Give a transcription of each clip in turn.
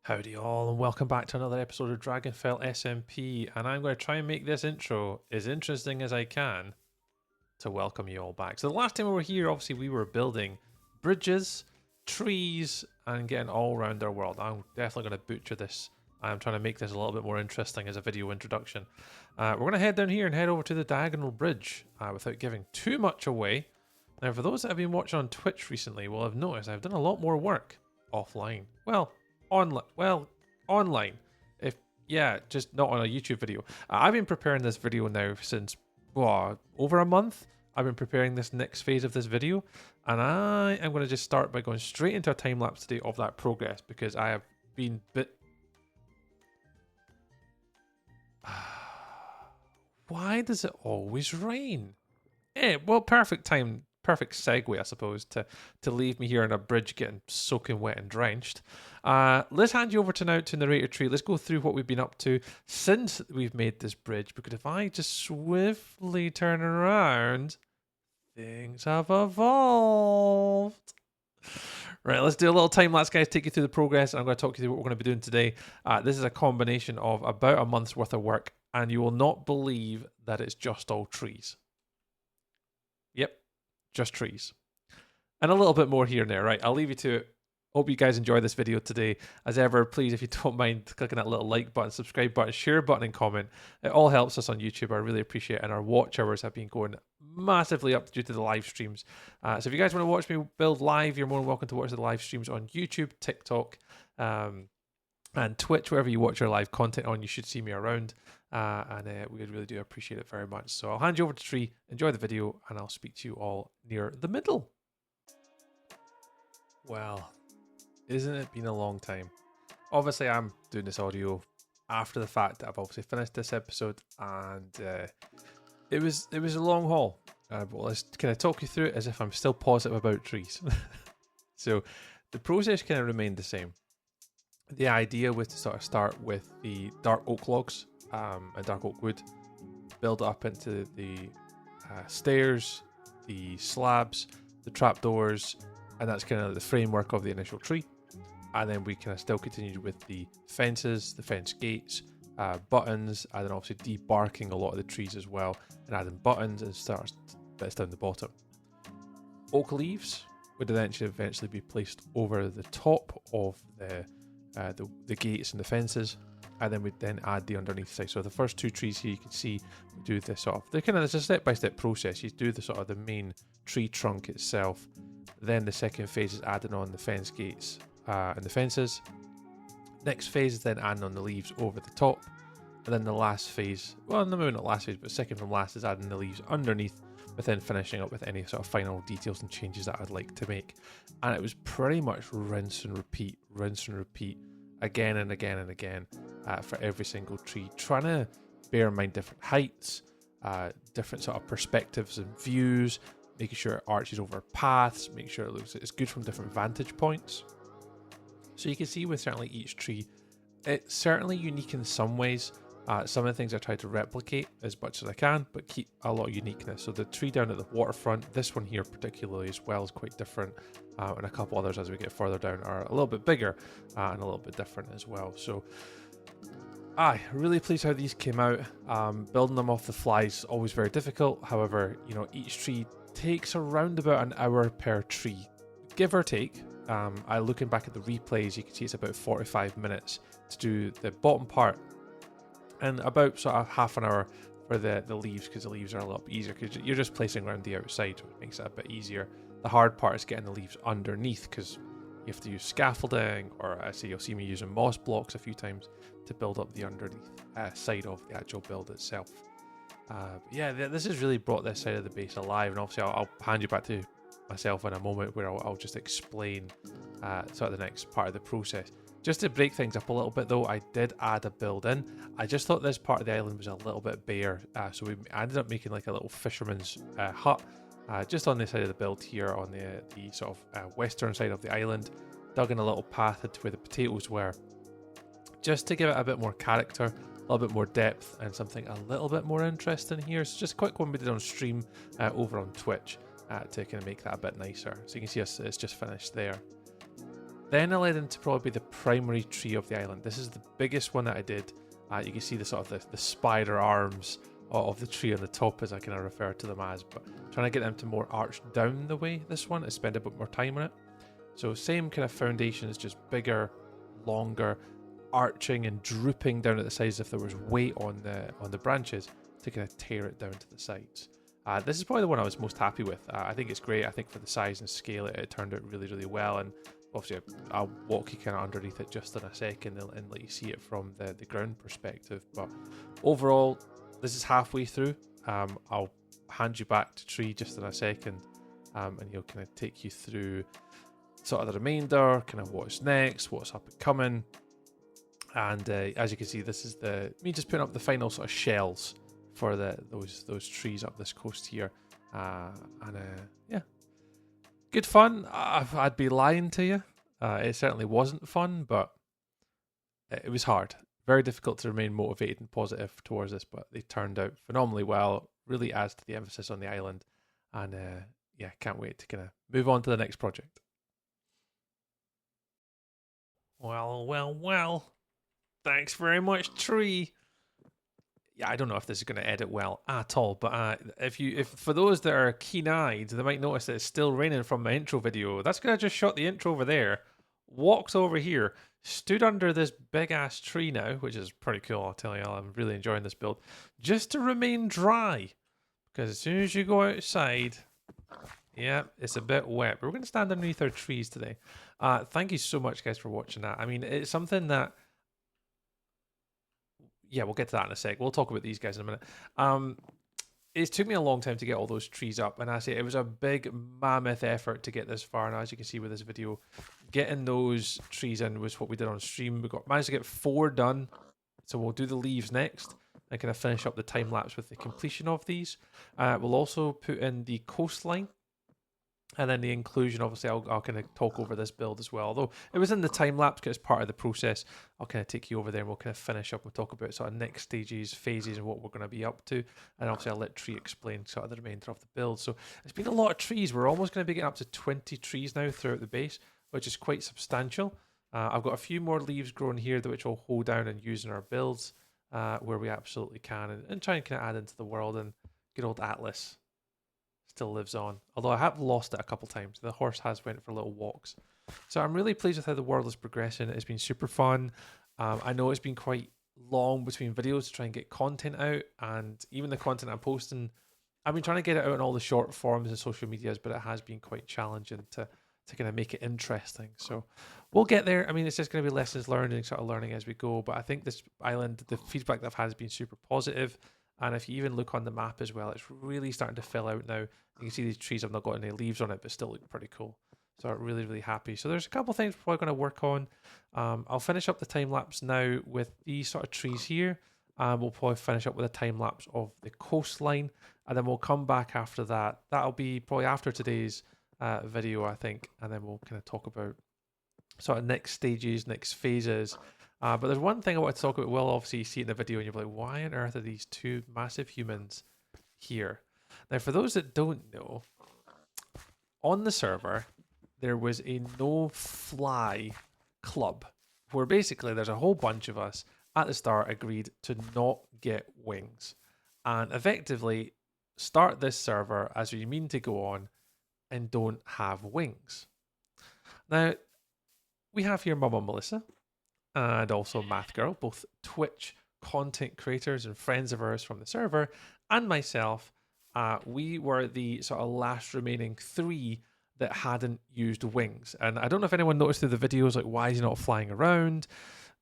Howdy all, and welcome back to another episode of Dragonfell SMP, and I'm going to try and make this intro as interesting as I can to welcome you all back. So the last time we were here, obviously we were building bridges, trees, and getting all around our world. I'm definitely going to butcher this. I'm trying to make this a little bit more interesting as a video introduction. We're going to head down here and head over to the Diagonal Bridge without giving too much away. Now for those that have been watching on Twitch recently will have noticed I've done a lot more work offline. Online. Just not on a YouTube video. I've been preparing this video now since over a month. I've been preparing this next phase of this video, and I am going to just start by going straight into a time lapse today of that progress because I have been Why does it always rain? Perfect segue, I suppose, to leave me here on a bridge getting soaking wet and drenched. Let's hand you over to Narrator Tree. Let's go through what we've been up to since we've made this bridge, because if I just swiftly turn around, things have evolved. Right, let's do a little time lapse, guys, take you through the progress, and I'm going to talk you through what we're going to be doing today. This is a combination of about a month's worth of work, and you will not believe that it's just all trees. Yep, just trees. And a little bit more here and there, right? I'll leave you to it. Hope you guys enjoy this video today. As ever, please, if you don't mind clicking that little like button, subscribe button, share button, and comment. It all helps us on YouTube. I really appreciate it. And our watch hours have been going massively up due to the live streams. So if you guys want to watch me build live, you're more than welcome to watch the live streams on YouTube, TikTok, and Twitch. Wherever you watch your live content on, you should see me around. We really do appreciate it very much. So I'll hand you over to Tree, enjoy the video, and I'll speak to you all near the middle. Well, isn't it been a long time? Obviously, I'm doing this audio after the fact that I've obviously finished this episode, and it was a long haul. But let's kind of talk you through it as if I'm still positive about trees. So the process kind of remained the same. The idea was to sort of start with the dark oak logs and dark oak wood, build up into the stairs, the slabs, the trapdoors, and that's kind of the framework of the initial tree. And then we kind of still continued with the fences, the fence gates, buttons, and then obviously debarking a lot of the trees as well, and adding buttons and stars bits down the bottom. Oak leaves would eventually be placed over the top of the gates and the fences, and then we'd then add the underneath side. So the first two trees here you can see we do this sort of, it's a step-by-step process. You do the sort of the main tree trunk itself, then the second phase is adding on the fence gates and the fences. Next phase is then adding on the leaves over the top, and then the last phase, well, no, maybe not last phase, but second from last is adding the leaves underneath, but then finishing up with any sort of final details and changes that I'd like to make. And it was pretty much rinse and repeat again and again and again for every single tree, trying to bear in mind different heights, different sort of perspectives and views, making sure it arches over paths, making sure it looks it's good from different vantage points. So you can see with certainly each tree, it's certainly unique in some ways. Some of the things I try to replicate as much as I can, but keep a lot of uniqueness. So the tree down at the waterfront, this one here particularly as well, is quite different. And a couple others as we get further down are a little bit bigger and a little bit different as well. So really pleased how these came out. Building them off the fly is always very difficult. However, each tree takes around about an hour per tree, give or take. Looking back at the replays, you can see it's about 45 minutes to do the bottom part, and about sort of half an hour for the leaves, because the leaves are a lot easier because you're just placing around the outside, which makes it a bit easier. The hard part is getting the leaves underneath, because you have to use scaffolding, or I say you'll see me using moss blocks a few times to build up the underneath side of the actual build itself. This has really brought this side of the base alive, and obviously I'll hand you back to myself in a moment where I'll just explain sort of the next part of the process. Just to break things up a little bit though, I did add a build in. I just thought this part of the island was a little bit bare, so we ended up making like a little fisherman's hut just on the side of the build here on the sort of western side of the island. Dug in a little path into where the potatoes were, just to give it a bit more character, a little bit more depth, and something a little bit more interesting here. So just a quick one we did on stream over on Twitch to kind of make that a bit nicer. So you can see it's just finished there. Then I led into probably the primary tree of the island. This is the biggest one that I did. You can see the sort of the spider arms of the tree on the top, as I kind of refer to them as, but trying to get them to more arch down the way. This one, I spend a bit more time on it. So same kind of foundation, is just bigger, longer, arching and drooping down at the sides if there was weight on the branches to kind of tear it down to the sides. This is probably the one I was most happy with. I think it's great. I think for the size and scale, it turned out really, really well. And obviously, I'll walk you kind of underneath it just in a second and let you see it from the ground perspective. But overall, this is halfway through. I'll hand you back to Tree just in a second, and he'll kind of take you through sort of the remainder, kind of what's next, what's up and coming. And as you can see, this is me just putting up the final sort of shells for those trees up this coast here. Yeah, good fun. I'd be lying to you. It certainly wasn't fun, but it was hard. Very difficult to remain motivated and positive towards this, but they turned out phenomenally well. Really adds to the emphasis on the island. And yeah, can't wait to kind of move on to the next project. Well. Thanks very much, Tree. Yeah, I don't know if this is going to edit well at all, but if for those that are keen-eyed, they might notice that it's still raining from my intro video. That's because I just shot the intro over there, walked over here, stood under this big-ass tree now, which is pretty cool, I'll tell you. I'm really enjoying this build, just to remain dry, because as soon as you go outside, yeah, it's a bit wet. But we're going to stand underneath our trees today. Thank you so much, guys, for watching that. I mean, it's something that... Yeah, we'll get to that in a sec. We'll talk about these guys in a minute. It took me a long time to get all those trees up, and I say it was a big mammoth effort to get this far. And as you can see with this video, getting those trees in was what we did on stream. We managed to get 4 done, so we'll do the leaves next and kind of finish up the time lapse with the completion of these. We'll also put in the coastline. And then the inclusion, obviously, I'll kind of talk over this build as well. Although it was in the time lapse because it's part of the process, I'll kind of take you over there and we'll kind of finish up and talk about sort of next stages, phases, and what we're going to be up to. And obviously, I'll let Tree explain sort of the remainder of the build. So it's been a lot of trees. We're almost going to be getting up to 20 trees now throughout the base, which is quite substantial. I've got a few more leaves growing here, which we'll hold down and use in our builds where we absolutely can, and try and kind of add into the world. And good old Atlas still lives on, although I have lost it a couple times. The horse has went for little walks, so I'm really pleased with how the world is progressing. It's been super fun. I know it's been quite long between videos to try and get content out, and even the content I'm posting, I've been trying to get it out on all the short forms and social medias, but it has been quite challenging to kind of make it interesting. So we'll get there. I mean, it's just going to be lessons learned and sort of learning as we go, but I think this island, the feedback that I've had has been super positive. And if you even look on the map as well, it's really starting to fill out now. You can see these trees have not got any leaves on it, but still look pretty cool. So I'm really, really happy. So there's a couple of things we're probably going to work on. I'll finish up the time lapse now with these sort of trees here. We'll probably finish up with a time lapse of the coastline, and then we'll come back after that. That'll be probably after today's video, I think, and then we'll kind of talk about sort of next stages, next phases. But there's one thing I want to talk about. Well, obviously you see it in the video and you're like, why on earth are these 2 massive humans here? Now, for those that don't know, on the server, there was a no-fly club where basically there's a whole bunch of us at the start agreed to not get wings and effectively start this server as we mean to go on and don't have wings. Now, we have here Mama Melissa and also Math Girl, both Twitch content creators and friends of ours from the server, and myself. We were the sort of last remaining 3 that hadn't used wings. And I don't know if anyone noticed through the videos, like, why is he not flying around?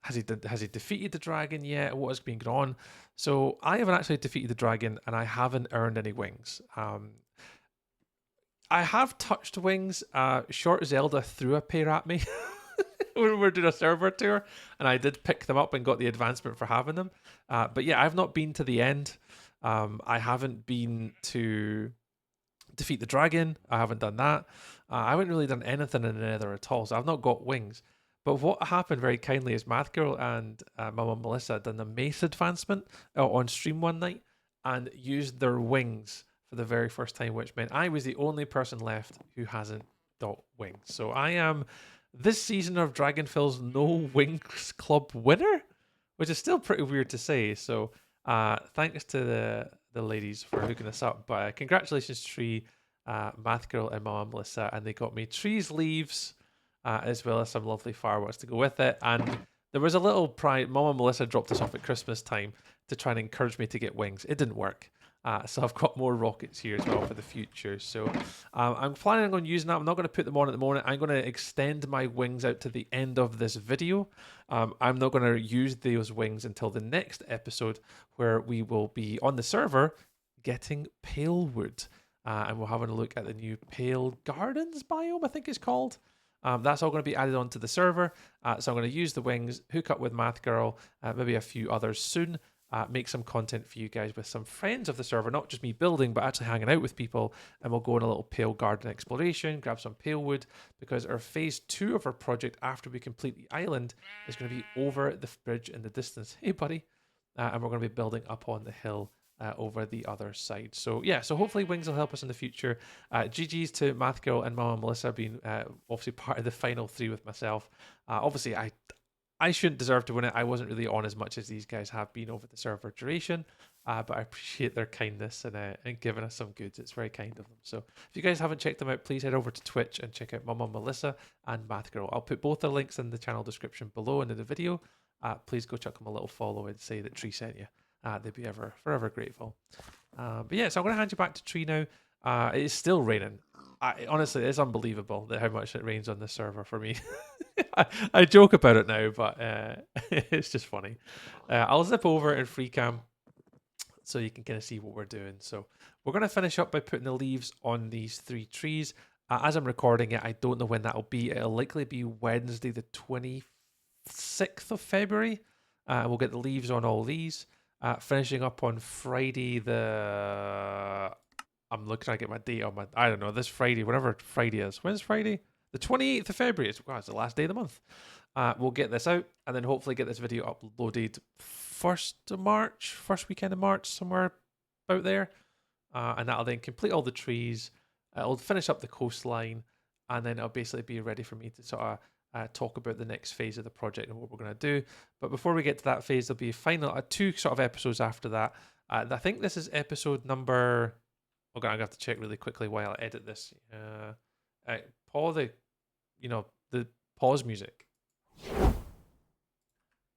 Has he defeated the dragon yet? What has been going on? So I haven't actually defeated the dragon, and I haven't earned any wings. I have touched wings. Short Zelda threw a pair at me when we were doing a server tour, and I did pick them up and got the advancement for having them. But yeah, I've not been to the end. I haven't been to defeat the dragon. I haven't done that. I haven't really done anything in the Nether at all, so I've not got wings. But what happened very kindly is Math Girl and Mama Melissa done the mace advancement on stream one night and used their wings for the very first time, which meant I was the only person left who hasn't got wings. So I am this season of Dragonfell's No Wings Club winner, which is still pretty weird to say. So thanks to the ladies for hooking us up. But congratulations, Tree, Math Girl, and Mama Melissa. And they got me trees, leaves, as well as some lovely fireworks to go with it. And there was a little pride. Mama Melissa dropped us off at Christmas time to try and encourage me to get wings. It didn't work. So I've got more rockets here as well for the future. So I'm planning on using that. I'm not going to put them on at the moment. I'm going to extend my wings out to the end of this video. I'm not going to use those wings until the next episode, where we will be on the server getting pale wood. And we're having a look at the new Pale Gardens biome, I think it's called. That's all going to be added onto the server. So I'm going to use the wings, hook up with Math Girl, maybe a few others soon. Make some content for you guys with some friends of the server, not just me building, but actually hanging out with people. And we'll go on a little pale garden exploration, grab some pale wood, because our phase 2 of our project after we complete the island is going to be over the bridge in the distance. Hey, buddy. And we're going to be building up on the hill over the other side. So yeah, so hopefully wings will help us in the future. GG's to Math Girl and Mama Melissa being obviously part of the final 3 with myself. Obviously, I shouldn't deserve to win it. I wasn't really on as much as these guys have been over the server duration, but I appreciate their kindness and giving us some goods. It's very kind of them. So if you guys haven't checked them out, please head over to Twitch and check out Mama Melissa and Math Girl. I'll put both their links in the channel description below and in the video. Please go chuck them a little follow and say that Tree sent you. They'd be forever grateful. But yeah, so I'm going to hand you back to Tree now. It is still raining. Honestly, it's unbelievable how much it rains on this server for me. I joke about it now, but it's just funny. I'll zip over in free cam so you can kind of see what we're doing. So we're going to finish up by putting the leaves on these 3 trees. As I'm recording it, I don't know when that'll be. It'll likely be Wednesday the 26th of February. We'll get the leaves on all these. Finishing up on Friday I'm looking to get my date on I don't know, this Friday, whatever Friday is. When's Friday? The 28th of February. It's the last day of the month. We'll get this out and then hopefully get this video uploaded 1st of March, first weekend of March, somewhere about there. And that'll then complete all the trees. It'll finish up the coastline, and then it'll basically be ready for me to sort of talk about the next phase of the project and what we're going to do. But before we get to that phase, there'll be final 2 sort of episodes after that. I think this is episode number... Okay, I'm going to have to check really quickly while I edit this. The pause music.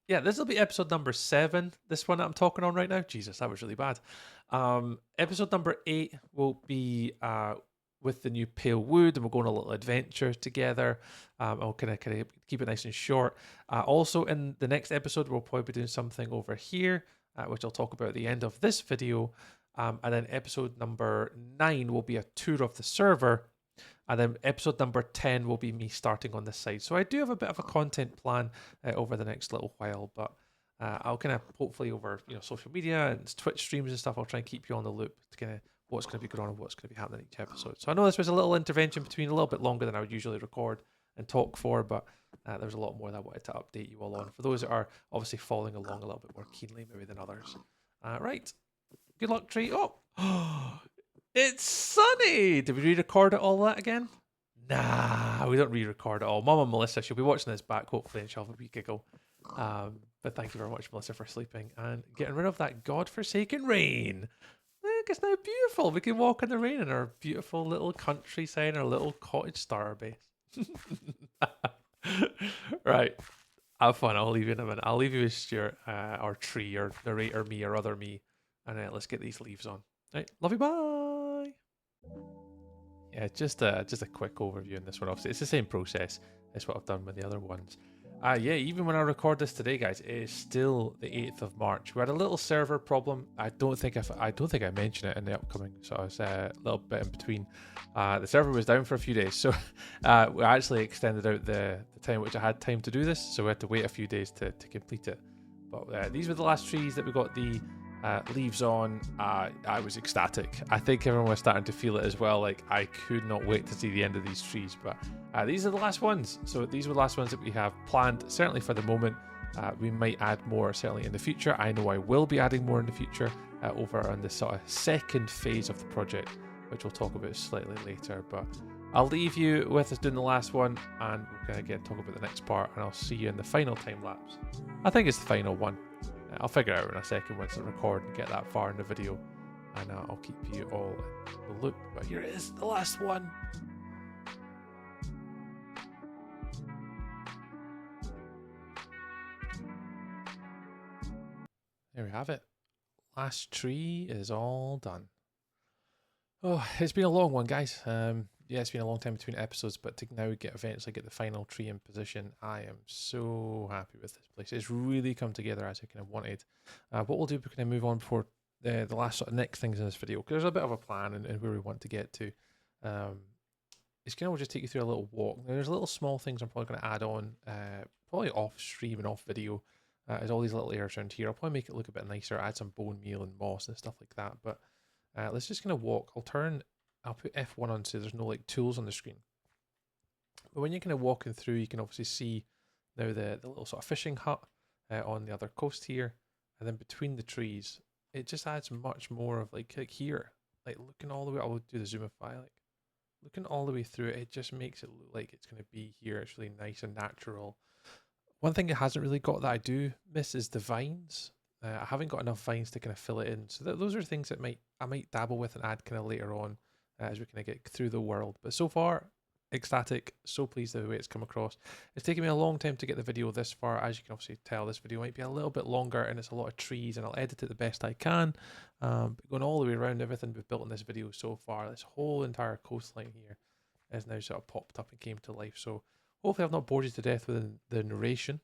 Yeah, this will be episode number 7. This one that I'm talking on right now. Jesus, that was really bad. Episode number 8 will be with the new pale wood, and we'll go on a little adventure together. I'll kind of keep it nice and short. Also, in the next episode, we'll probably be doing something over here, which I'll talk about at the end of this video. And then episode number 9 will be a tour of the server. And then episode number 10 will be me starting on this side. So I do have a bit of a content plan over the next little while. But I'll kind of hopefully over social media and Twitch streams and stuff, I'll try and keep you on the loop to kind of what's going to be going on and what's going to be happening in each episode. So I know this was a little intervention between, a little bit longer than I would usually record and talk for. But there's a lot more that I wanted to update you all on. For those that are obviously following along a little bit more keenly maybe than others. Right. Good luck, Tree. Oh, it's sunny. Did we re-record it all that again? Nah, we don't re-record it all. Mama Melissa, she'll be watching this back, hopefully, and she'll have a wee giggle. But thank you very much, Melissa, for sleeping and getting rid of that godforsaken rain. Look, it's now beautiful. We can walk in the rain in our beautiful little countryside, our little cottage starter base. Right. Have fun. I'll leave you in a minute. I'll leave you with Stuart, or Tree, or narrator me, or other me. And let's get these leaves on. Right, love you, bye. Yeah, just a quick overview in this one. Obviously, it's the same process as what I've done with the other ones. Yeah, even when I record this today, guys, it is still the 8th of March. We had a little server problem. I don't think I mentioned it in the upcoming, so I was a little bit in between. The server was down for a few days, so we actually extended out the time which I had time to do this, so we had to wait a few days to complete it. But these were the last trees that we got the leaves on. I was ecstatic. I think everyone was starting to feel it as well. Like, I could not wait to see the end of these trees. But these are the last ones. So these were the last ones that we have planned, certainly for the moment. We might add more certainly in the future. I know I will be adding more in the future over on the sort of second phase of the project, which we'll talk about slightly later. But I'll leave you with us doing the last one, and we're going to get talk about the next part, and I'll see you in the final time lapse. I think it's the final one. I'll figure it out in a second once I record and get that far in the video, and I'll keep you all in the loop. But here it is, the last one. There we have it. Last tree is all done. Oh, it's been a long one, guys. Yeah, it's been a long time between episodes, but to now eventually get the final tree in position, I am so happy with this place. It's really come together as I kind of wanted. What we'll do, we're going to move on before the last sort of next things in this video, because there's a bit of a plan and where we want to get to. It's going to just take you through a little walk. Now, there's little small things I'm probably going to add on, probably off stream and off video. There's all these little areas around here. I'll probably make it look a bit nicer, add some bone meal and moss and stuff like that. But let's just kind of walk. I'll put F1 on so there's no like tools on the screen. But when you're kind of walking through, you can obviously see now the little sort of fishing hut on the other coast here. And then between the trees, it just adds much more of like here, like looking all the way, I'll do the zoomify, like looking all the way through it, it just makes it look like it's going to be here. It's really nice and natural. One thing it hasn't really got that I do miss is the vines. I haven't got enough vines to kind of fill it in. So those are things that I might dabble with and add kind of later on as we kind of get through the world. But so far, ecstatic, so pleased with the way it's come across. It's taken me a long time to get the video this far. As you can obviously tell, this video might be a little bit longer and it's a lot of trees, and I'll edit it the best I can. But going all the way around everything we've built in this video so far, this whole entire coastline here is now sort of popped up and came to life. So hopefully I've not bored you to death with the narration.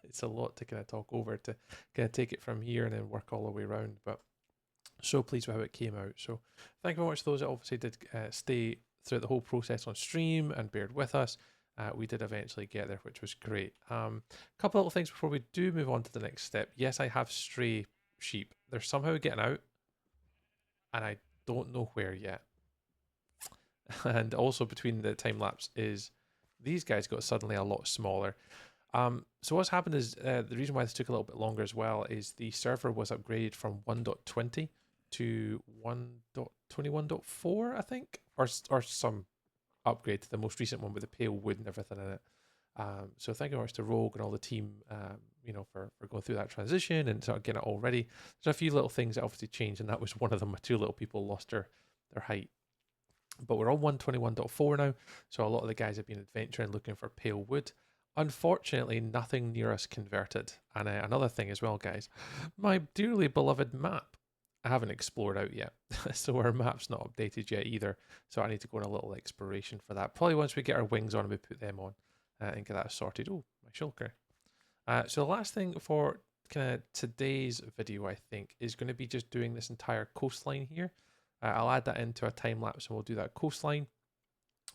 It's a lot to kind of talk over to kind of take it from here and then work all the way around. But so pleased with how it came out. So thank you very much to those that obviously did stay throughout the whole process on stream and bared with us. We did eventually get there, which was great. A couple little things before we do move on to the next step. Yes, I have stray sheep. They're somehow getting out, and I don't know where yet. And also between the time lapse is these guys got suddenly a lot smaller. So what's happened is the reason why this took a little bit longer as well is the server was upgraded from 1.20 to 1.21.4, I think, or some upgrade to the most recent one with the pale wood and everything in it. So thank you very much to Rogue and all the team, for going through that transition and sort of getting it all ready. There's a few little things that obviously changed, and that was one of them. My two little people lost their height. But we're on 121.4 now, so a lot of the guys have been adventuring looking for pale wood. Unfortunately, nothing near us converted. And another thing as well, guys, my dearly beloved map, I haven't explored out yet. So our map's not updated yet either. So I need to go on a little exploration for that. Probably once we get our wings on and we put them on and get that sorted. Oh, my shulker. So the last thing for kind of today's video, I think, is going to be just doing this entire coastline here. I'll add that into a time lapse and we'll do that coastline.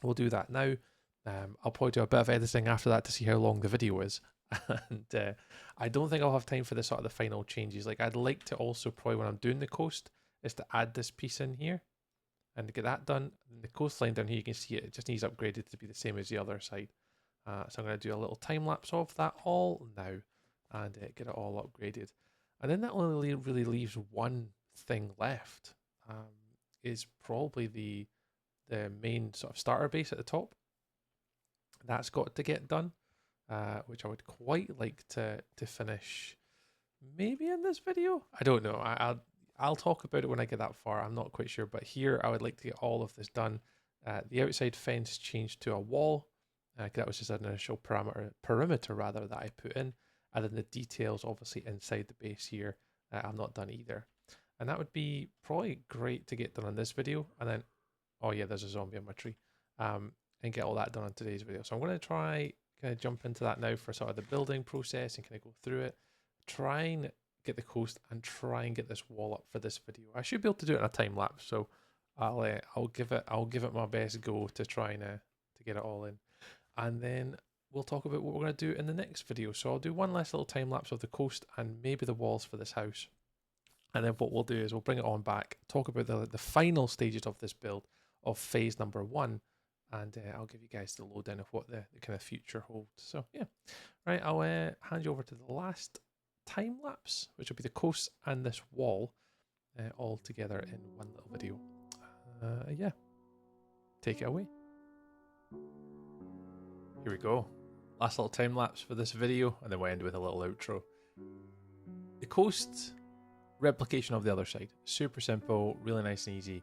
We'll do that now. I'll probably do a bit of editing after that to see how long the video is. And I don't think I'll have time for the sort of the final changes. Like I'd like to also probably when I'm doing the coast is to add this piece in here and to get that done. And the coastline down here, you can see it just needs upgraded to be the same as the other side. So I'm going to do a little time lapse of that all now and get it all upgraded. And then that only really leaves one thing left. Is probably the main sort of starter base at the top. That's got to get done, which I would quite like to finish maybe in this video. I don't know. I'll talk about it when I get that far. I'm not quite sure, but here I would like to get all of this done. The outside fence changed to a wall. That was just an initial perimeter rather that I put in, and then the details obviously inside the base here I'm not done either. And that would be probably great to get done on this video. And then, oh yeah, there's a zombie on my tree. And get all that done on today's video. So I'm going to try kind of jump into that now for sort of the building process and kind of go through it. Try and get the coast and try and get this wall up for this video. I should be able to do it in a time lapse. So I'll give it my best go to try and to get it all in. And then we'll talk about what we're going to do in the next video. So I'll do one last little time lapse of the coast and maybe the walls for this house. And then what we'll do is we'll bring it on back, talk about the final stages of this build of phase number 1. And I'll give you guys the lowdown of what the kind of future holds. So yeah, right, I'll hand you over to the last time lapse, which will be the coast and this wall all together in one little video. Yeah, take it away. Here we go. Last little time lapse for this video, and then we end with a little outro. The coast replication of the other side. Super simple, really nice and easy.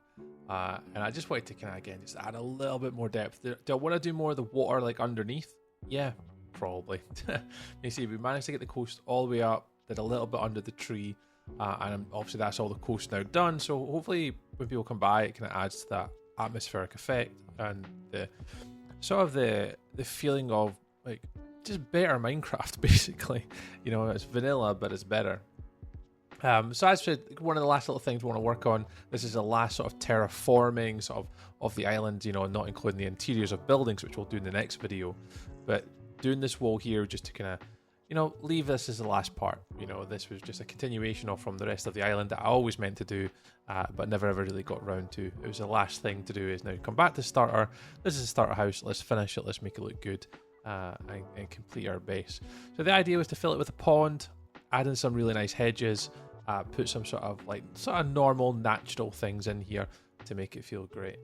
And I just wanted to kind of, again, just add a little bit more depth. Do I want to do more of the water like underneath? Yeah, probably. You see, we managed to get the coast all the way up, did a little bit under the tree, and obviously that's all the coast now done. So hopefully when people come by, it kind of adds to that atmospheric effect and the sort of the feeling of like just better Minecraft, basically. You know, it's vanilla, but it's better. So as for one of the last little things we want to work on, this is the last sort of terraforming sort of the island, you know, not including the interiors of buildings, which we'll do in the next video, but doing this wall here just to kind of, you know, leave this as the last part. You know, this was just a continuation of from the rest of the island that I always meant to do, but never ever really got around to. It was the last thing to do is now come back to starter. This is a starter house. Let's finish it. Let's make it look good and complete our base. So the idea was to fill it with a pond, add in some really nice hedges, put some sort of normal natural things in here to make it feel great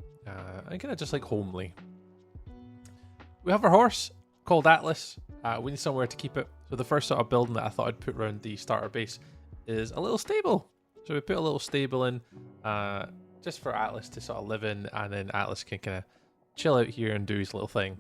and kind of just like homely. We have our horse called Atlas. We need somewhere to keep it, so the first sort of building that I thought I'd put around the starter base is a little stable. So we put a little stable in just for Atlas to sort of live in, and then Atlas can kind of chill out here and do his little thing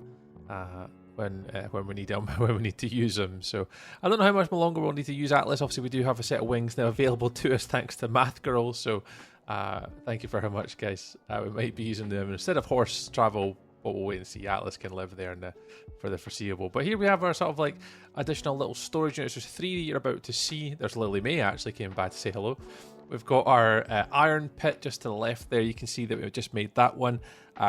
when we need him, when we need to use him. So I don't know how much longer we'll need to use Atlas. Obviously, we do have a set of wings now available to us thanks to Math Girl. So thank you very much, guys. We might be using them instead of horse travel, but we'll wait and see. Atlas can live there for the foreseeable. But here we have our sort of like additional little storage units. There's 3 that you're about to see. There's Lily May actually came by to say hello. We've got our iron pit just to the left there. You can see that we've just made that one.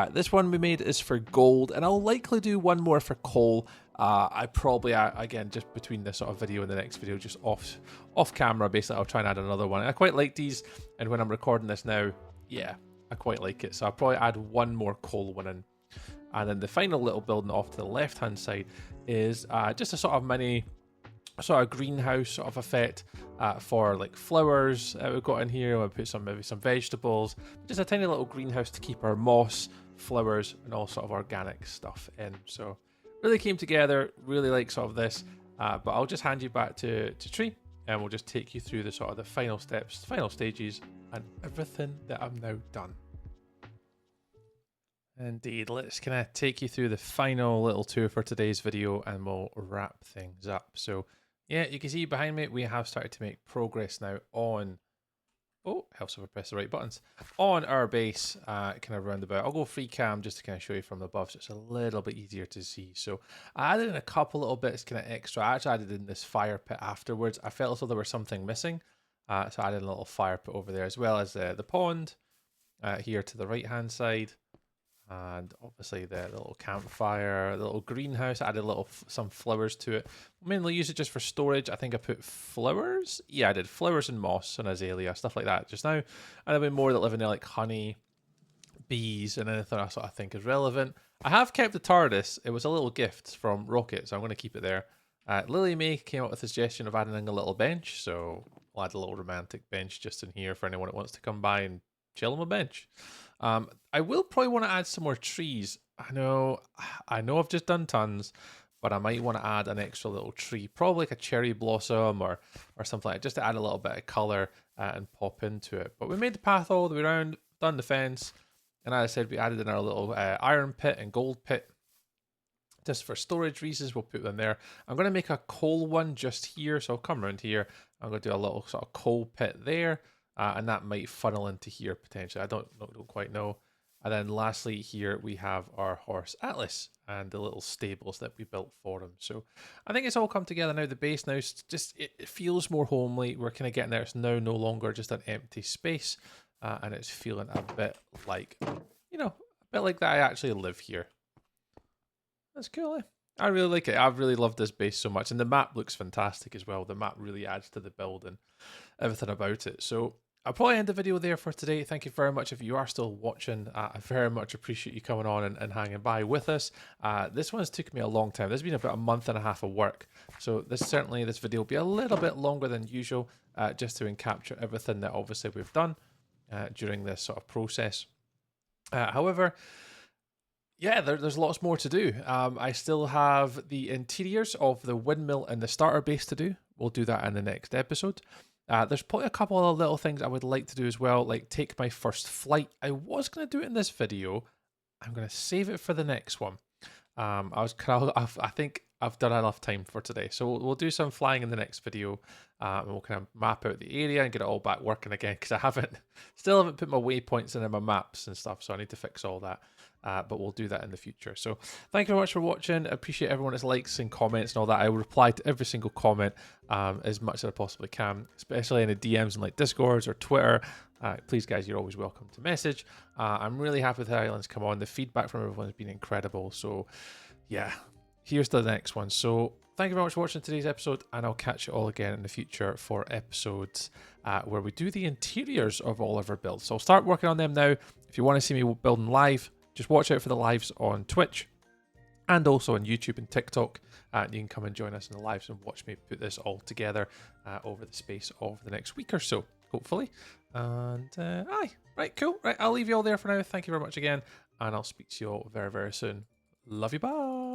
This one we made is for gold, and I'll likely do one more for coal. I probably, again, just between this sort of video and the next video, just off camera, basically, I'll try and add another one. I quite like these, and when I'm recording this now, yeah, I quite like it. So I'll probably add one more coal one in. And then the final little building off to the left-hand side is just a sort of mini sort of greenhouse sort of effect for like flowers we've got in here. We'll put maybe some vegetables, just a tiny little greenhouse to keep our moss, flowers, and all sort of organic stuff in. So really came together, really like sort of this, but I'll just hand you back to Tree, and we'll just take you through the sort of the final steps, final stages, and everything that I'm now done. Indeed, let's kind of take you through the final little tour for today's video, and we'll wrap things up. So yeah, you can see behind me, we have started to make progress now on, helps if I press the right buttons, on our base, kind of roundabout. I'll go free cam just to kind of show you from above, so it's a little bit easier to see. So I added in a couple little bits kind of extra. I actually added in this fire pit afterwards. I felt as though there was something missing, so I added a little fire pit over there, as well as the pond here to the right hand side. And obviously the little campfire, the little greenhouse, I added some flowers to it. Mainly use it just for storage. I think I put flowers. Yeah, I did flowers and moss and azalea, stuff like that just now. And there'll be more that live in there, like honey, bees, and anything else that I think is relevant. I have kept the TARDIS. It was a little gift from Rocket, so I'm going to keep it there. Lily May came up with a suggestion of adding in a little bench, so I'll add a little romantic bench just in here for anyone that wants to come by and chill on a bench. I will probably want to add some more trees. I know I've just done tons, but I might want to add an extra little tree, probably like a cherry blossom or something like that, just to add a little bit of colour and pop into it. But we made the path all the way around, done the fence, and as I said, we added in our little iron pit and gold pit. Just for storage reasons, we'll put them there. I'm going to make a coal one just here, so I'll come around here. I'm going to do a little sort of coal pit there. And that might funnel into here potentially. I don't quite know. And then lastly here we have our horse Atlas and the little stables that we built for him. So I think it's all come together now. The base now it feels more homely. We're kind of getting there. It's now no longer just an empty space, and it's feeling a bit like, you know, a bit like that I actually live here. That's cool, eh? I really like it. I've really loved this base so much, and the map looks fantastic as well. The map really adds to the build and everything about it. So I'll probably end the video there for today. Thank you very much if you are still watching. I very much appreciate you coming on and hanging by with us. This one's took me a long time. This has been about a month and a half of work. So this video will be a little bit longer than usual, just to capture everything that obviously we've done during this sort of process. However, yeah, there's lots more to do. I still have the interiors of the windmill and the starter base to do. We'll do that in the next episode. There's probably a couple of little things I would like to do as well, like take my first flight. I was going to do it in this video. I'm going to save it for the next one. I think I've done enough time for today, so we'll do some flying in the next video, and we'll kind of map out the area and get it all back working again because still haven't put my waypoints in my maps and stuff, so I need to fix all that. But we'll do that in the future. So thank you very much for watching. I appreciate everyone's likes and comments and all that. I will reply to every single comment as much as I possibly can, especially in the DMs and like Discords or Twitter. Please, guys, you're always welcome to message. I'm really happy with how Islands come on. The feedback from everyone has been incredible. So yeah, here's the next one. So thank you very much for watching today's episode, and I'll catch you all again in the future for episodes where we do the interiors of all of our builds. So I'll start working on them now. If you want to see me building live, just watch out for the lives on Twitch and also on YouTube and TikTok. You can come and join us in the lives and watch me put this all together over the space of the next week or so, hopefully. And right, cool. Right, I'll leave you all there for now. Thank you very much again, and I'll speak to you all very, very soon. Love you, bye.